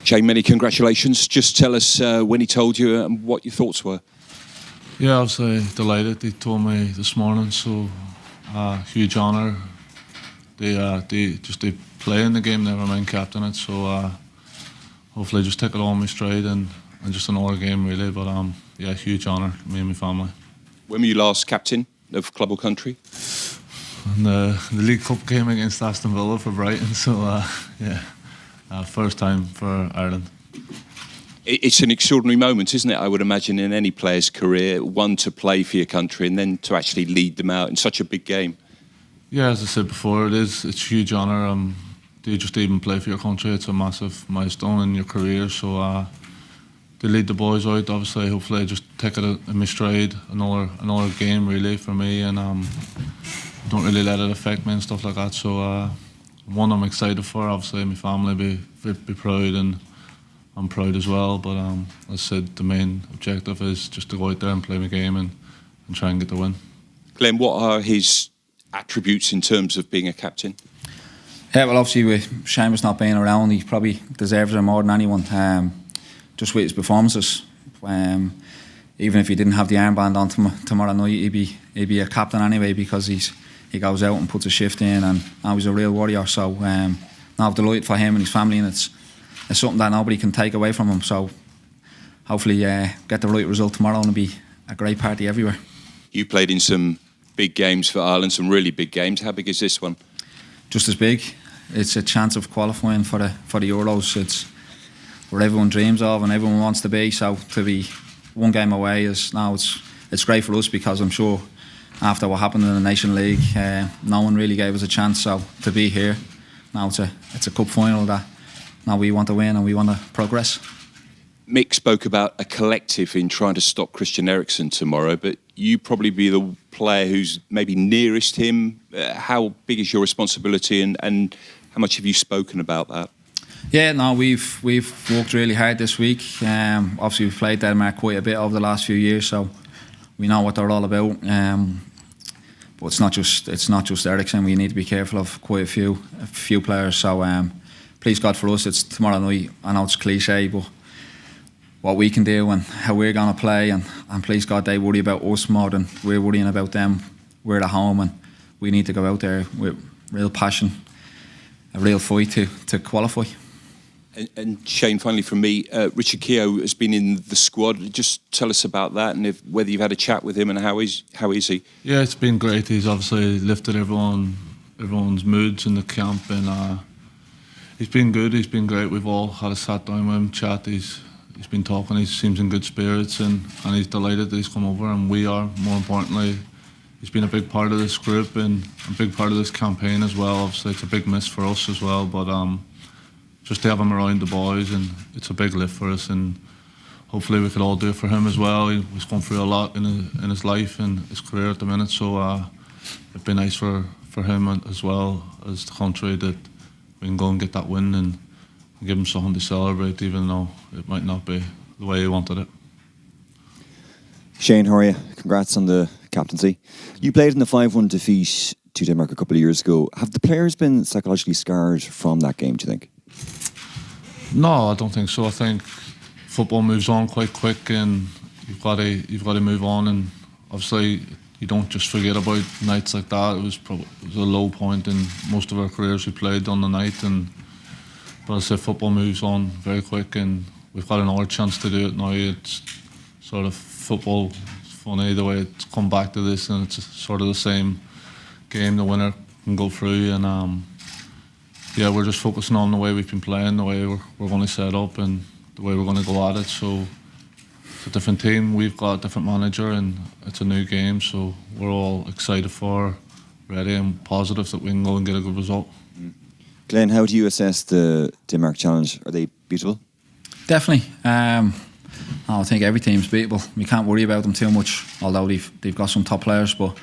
Shane, many congratulations. Just tell us when he told you and what your thoughts were. Yeah, I was delighted. He told me this morning, so huge honour. They play in the game, never mind captain it. So hopefully just take it all in my stride and just another game really. But yeah, huge honour, me and my family. When were you last captain of club or country? And the League Cup game against Aston Villa for Brighton. So yeah, first time for Ireland. It's an extraordinary moment, isn't it? I would imagine in any player's career, one to play for your country and then to actually lead them out in such a big game. Yeah, as I said before, it's a huge honour. To just even play for your country, it's a massive milestone in your career. So to lead the boys out, obviously, hopefully, I just take it in my stride. Another game really for me, and don't really let it affect me and stuff like that. So one I'm excited for. Obviously, my family be proud, and I'm proud as well. But as I said, the main objective is just to go out there and play my game and try and get the win. Glenn, what are his attributes in terms of being a captain? Yeah, well, obviously with Seamus not being around, he probably deserves it more than anyone. Just with his performances, even if he didn't have the armband on tomorrow night, he'd be a captain anyway, because he goes out and puts a shift in, and he's a real warrior. So I'm delighted for him and his family, and it's something that nobody can take away from him. So hopefully get the right result tomorrow, and it'll be a great party everywhere. You played in some big games for Ireland, some really big games. How big is this one? Just as big. It's a chance of qualifying for the Euros. It's where everyone dreams of and everyone wants to be. So to be one game away it's great for us, because I'm sure after what happened in the Nation League, no one really gave us a chance. So to be here now, it's a cup final that now we want to win and we want to progress. Mick spoke about a collective in trying to stop Christian Eriksen tomorrow, but you probably be the player who's maybe nearest him. How big is your responsibility, and how much have you spoken about that? Yeah, no, we've worked really hard this week. Obviously, we've played Denmark quite a bit over the last few years, so we know what they're all about. But it's not just Eriksen. We need to be careful of quite a few players. So please God, for us, it's tomorrow night. I know it's cliche, but what we can do and how we're going to play, and please God, they worry about us more than we're worrying about them. We're at home, and we need to go out there with real passion, a real fight to qualify. And Shane, finally from me, Richard Keogh has been in the squad. Just tell us about that, and whether you've had a chat with him, and how is he? Yeah, it's been great. He's obviously lifted everyone's moods in the camp, and he's been good. He's been great. We've all had a sat down with him, chat. He's been talking. He seems in good spirits, and he's delighted that he's come over, and we are. More importantly, he's been a big part of this group and a big part of this campaign as well. Obviously, it's a big miss for us as well, but just to have him around the boys, and it's a big lift for us, and hopefully we could all do it for him as well. He's gone through a lot in his life and his career at the minute, so it'd be nice for him as well as the country that we can go and get that win and give him something to celebrate, even though it might not be the way he wanted it. Shane, how are you? Congrats on the captaincy. You played in the 5-1 defeat to Denmark a couple of years ago. Have the players been psychologically scarred from that game, do you think? No, I don't think so. I think football moves on quite quick, and you've got to move on. And obviously, you don't just forget about nights like that. It was a low point in most of our careers. We played on the night, but as I said, football moves on very quick, and we've got another chance to do it now. It's sort of football. It's funny the way it's come back to this, and it's sort of the same game. The winner can go through, and yeah, we're just focusing on the way we've been playing, the way we're going to set up, and the way we're going to go at it. So it's a different team. We've got a different manager, and it's a new game. So we're all excited for, ready, and positive that we can go and get a good result. Glenn, how do you assess the Denmark challenge? Are they beatable? Definitely. I think every team's beatable. We can't worry about them too much, although they've got some top players. But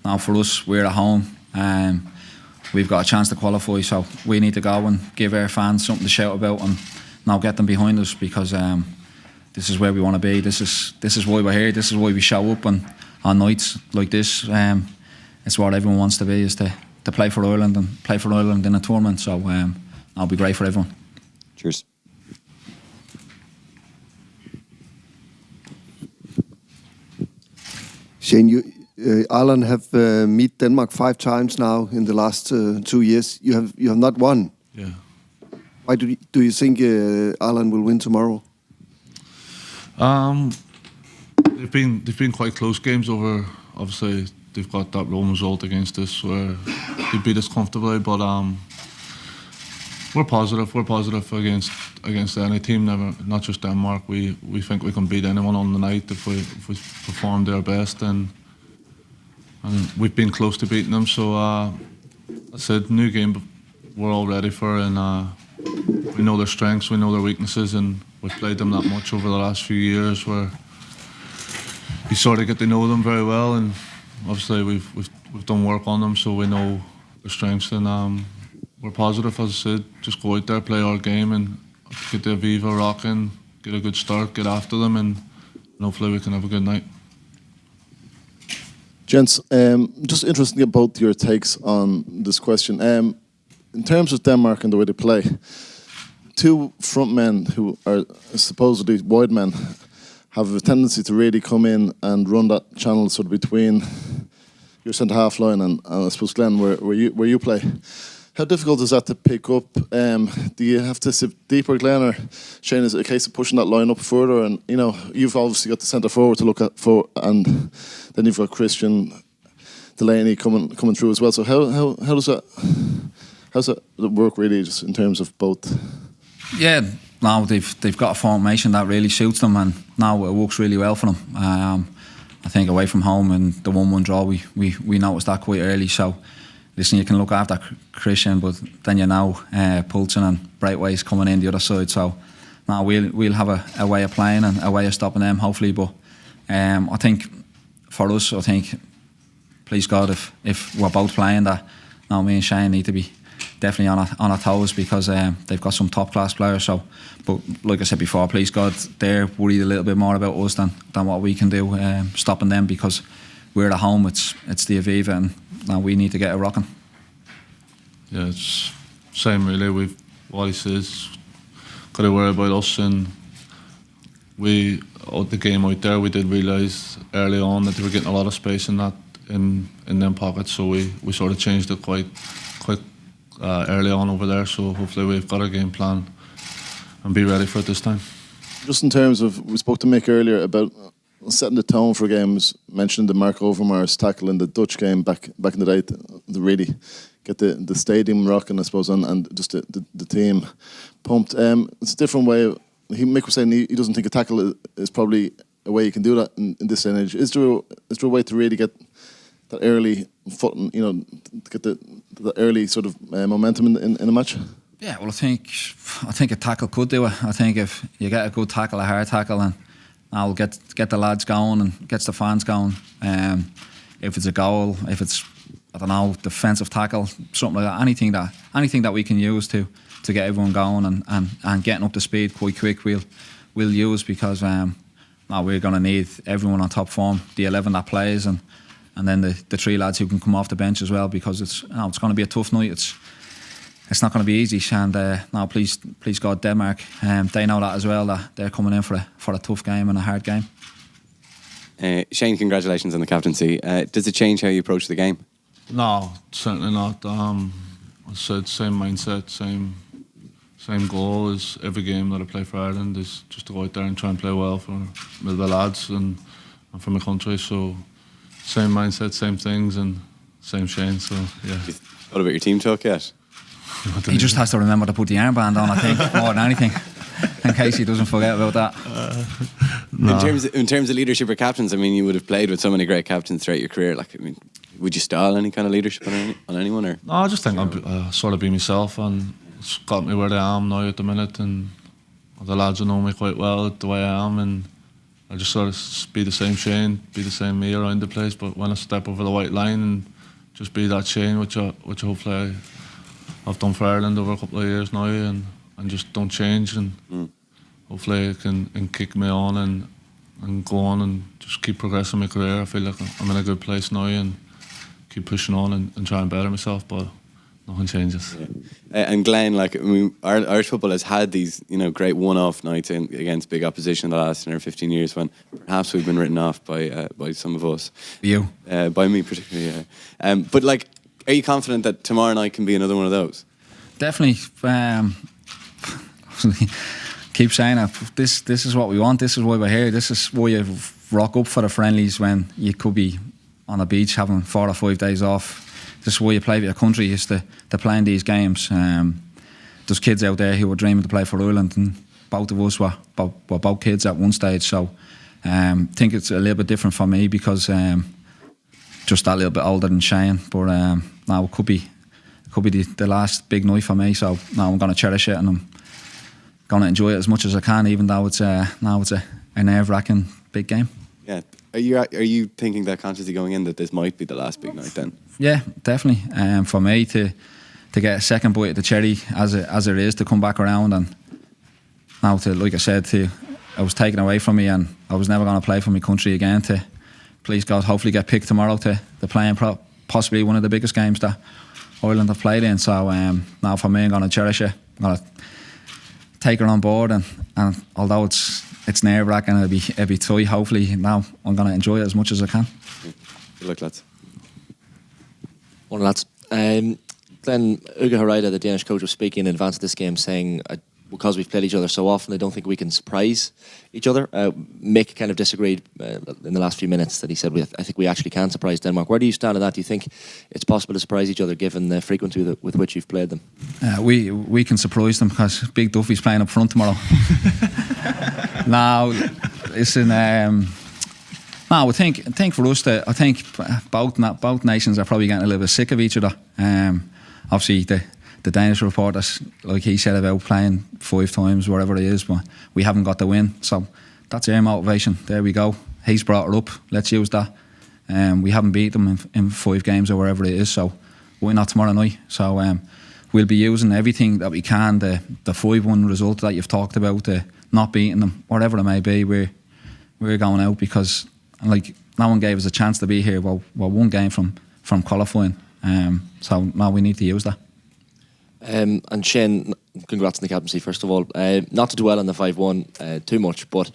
now for us, we're at home. We've got a chance to qualify, so we need to go and give our fans something to shout about, and now get them behind us, because this is where we want to be. This is why we're here. This is why we show up on nights like this. It's what everyone wants to be, is to play for Ireland and play for Ireland in a tournament. So that'll be great for everyone. Cheers. Shane, Ireland have meet Denmark 5 times now in the last 2 years. You have not won. Yeah. Why do you think Ireland will win tomorrow? They've been quite close games over. Obviously, they've got that Rome result against us where they beat us comfortably. But we're positive. We're positive against any team. Not just Denmark. We think we can beat anyone on the night if we perform their best. And we've been close to beating them. So I said, new game we're all ready for, and we know their strengths, we know their weaknesses, and we've played them that much over the last few years where you sort of get to know them very well, and obviously we've done work on them, so we know their strengths, and we're positive, as I said. Just go out there, play our game, and get the Aviva rocking, get a good start, get after them, and hopefully we can have a good night. Gents, just interested about your takes on this question. In terms of Denmark and the way they play, 2 front men who are supposedly wide men have a tendency to really come in and run that channel sort of between your centre-half line and I suppose, Glenn, where you play. How difficult is that to pick up? Do you have to sit deeper, Glenn, or Shane, is it a case of pushing that line up further? And, you know, you've obviously got the centre-forward to look at for, and then you've got Christian Delaney coming through as well. So how does that work really, just in terms of both? Yeah, now they've got a formation that really suits them, and now it works really well for them. I think away from home and the 1-1 draw, we noticed that quite early. So listen, you can look after Christian, but then you know Poulsen and Brightway's coming in the other side. So now we'll have a way of playing and a way of stopping them, hopefully. But I think for us, please God, if we're both playing, that now me and Shane need to be definitely on our toes, because they've got some top class players. So, but like I said before, please God, they're worried a little bit more about us than what we can do stopping them, because we're at home. It's the Aviva, and now we need to get it rocking. Yeah, it's same really. What he says, got to worry about us, and the game out there, we did realise early on that they were getting a lot of space in them pockets, so we sort of changed it quite early on over there. So hopefully we've got a game plan and be ready for it this time. Just in terms of, we spoke to Mick earlier about setting the tone for games, mentioning the Mark Overmars tackle in the Dutch game back in the day to really get the stadium rocking, I suppose, and just the team pumped. It's a different way. Mick was saying he doesn't think a tackle is probably a way you can do that in this day and age. Is there a way to really get that early footing, you know, to get the early sort of momentum in a match? Yeah, well, I think a tackle could do it. I think if you get a good tackle, a hard tackle, and I'll get the lads going and gets the fans going. If it's a goal, if it's, I don't know, defensive tackle, something like that, anything that we can use to get everyone going and getting up to speed quite quick, we'll use, because now we're going to need everyone on top form, the 11 that plays, and then the 3 lads who can come off the bench as well, because it's going to be a tough night. It's not going to be easy, and now please God, Denmark, they know that as well, that they're coming in for a tough game and a hard game. Shane, congratulations on the captaincy. Does it change how you approach the game? No, certainly not. I said same mindset, same goal as every game that I play for Ireland, is just to go out there and try and play well with the lads and for my country. So same mindset, same things, and same Shane. So yeah. What about your team talk yet? He just has to remember to put the armband on, I think, more than anything, in case he doesn't forget about that. No. In terms of leadership or captains, I mean, you would have played with so many great captains throughout your career. Like, I mean, would you style any kind of leadership on anyone? Or? No, I just think I'll sort of be myself, and it's got me where I am now at the minute, and the lads will know me quite well the way I am, and I just sort of be the same Shane, be the same me around the place, but when I step over the white line and just be that Shane, which hopefully I've done for Ireland over a couple of years now, and just don't change, and hopefully it can kick me on and go on and just keep progressing my career. I feel like I'm in a good place now and keep pushing on and try and better myself, but Nothing changes. And Glenn, like, I mean, Irish football has had these, great one-off nights against big opposition the last 10 or 15 years when perhaps we've been written off by some of us. You. By me particularly, yeah. But, like, are you confident that tomorrow night can be another one of those? Definitely. Keep saying it. This is what we want. This is why we're here. This is why you rock up for the friendlies when you could be on a beach having 4 or 5 days off. This is why you play for your country, is to play in these games. There's kids out there who were dreaming to play for Ireland, and both of us were both kids at one stage. So I think it's a little bit different for me because just that little bit older than Shane. But now it could be the last big night for me. So now I'm going to cherish it, and I'm going to enjoy it as much as I can, even though it's now it's a nerve-wracking big game. Yeah. Are you thinking that consciously going in that this might be the last big night then? Yeah, definitely. For me to get a second bite of the cherry as it is, to come back around, and now to, like I said, I was taken away from me and I was never going to play for my country again, to please God hopefully get picked tomorrow to play in possibly one of the biggest games that Ireland have played in. So now for me, I'm going to cherish it. I'm going to take her on board, and although it's nerve-wracking, it'll be tight, hopefully now I'm going to enjoy it as much as I can. Good luck, lads. Morning, lads. Glenn, Ugo Harada, the Danish coach, was speaking in advance of this game, saying because we've played each other so often, I don't think we can surprise each other. Mick kind of disagreed in the last few minutes, that he said, I think we actually can surprise Denmark. Where do you stand on that? Do you think it's possible to surprise each other given the frequency with which you've played them? We can surprise them because Big Duffy's playing up front tomorrow. Now, listen, I think for us, I think both nations are probably getting a little bit sick of each other. Obviously, the Danish reporters, like he said about playing 5 times, whatever it is, but we haven't got the win. So that's our motivation. There we go. He's brought it up. Let's use that. We haven't beat them in 5 games or wherever it is. So why not tomorrow night? So we'll be using everything that we can. The 5-1 result that you've talked about, not beating them, whatever it may be, we're going out because, like, no one gave us a chance to be here. We're one game from qualifying. So now we need to use that. And Shane, congrats on the captaincy, first of all. Not to dwell on the 5-1 too much, but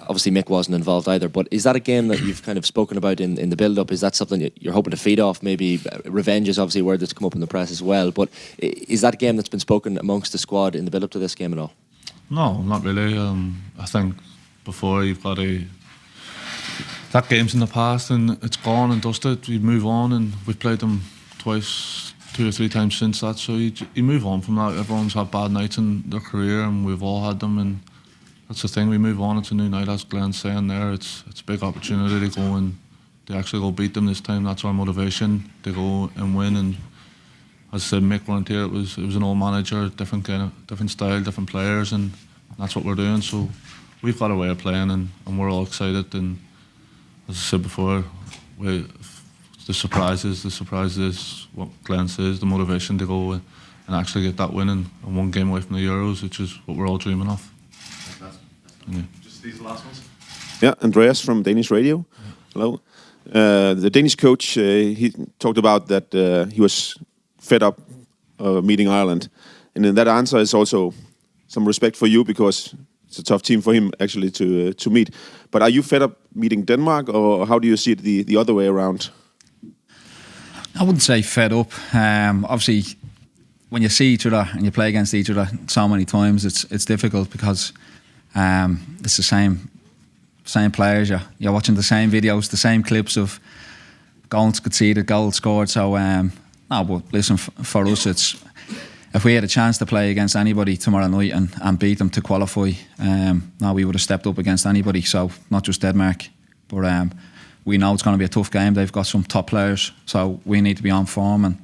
obviously Mick wasn't involved either. But is that a game that you've kind of spoken about in the build-up? Is that something you're hoping to feed off? Maybe revenge is obviously a word that's come up in the press as well. But is that a game that's been spoken amongst the squad in the build-up to this game at all? No, not really. I think before you've got that game's in the past and it's gone and dusted. You move on, and we've played them twice, 2 or 3 times since that. So you move on from that. Everyone's had bad nights in their career, and we've all had them. And that's the thing. We move on. It's a new night, as Glenn's saying there. It's a big opportunity to go and to actually go beat them this time. That's our motivation, to go and win. And as I said, Mick weren't here. It was an old manager, different style, different players, and that's what we're doing. So we've got a way of playing, and we're all excited. And as I said before, the surprise is what Glenn says, the motivation to go and actually get that win and 1 game away from the Euros, which is what we're all dreaming of. Yeah. Just these last ones. Yeah, Andreas from Danish radio. Hello. The Danish coach, he talked about that he was fed up meeting Ireland, and in that answer is also some respect for you, because it's a tough team for him actually to meet. But are you fed up meeting Denmark, or how do you see it the other way around? I wouldn't say fed up. Obviously, when you see each other and you play against each other so many times, it's difficult because it's the same players. You're watching the same videos, the same clips of goals conceded, goals scored. So no, but listen, for us, it's, if we had a chance to play against anybody tomorrow night and beat them to qualify, now we would have stepped up against anybody. So not just Denmark, but we know it's going to be a tough game. They've got some top players, so we need to be on form, and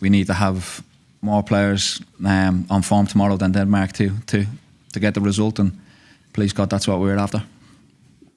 we need to have more players on form tomorrow than Denmark to get the result. And please God, that's what we're after.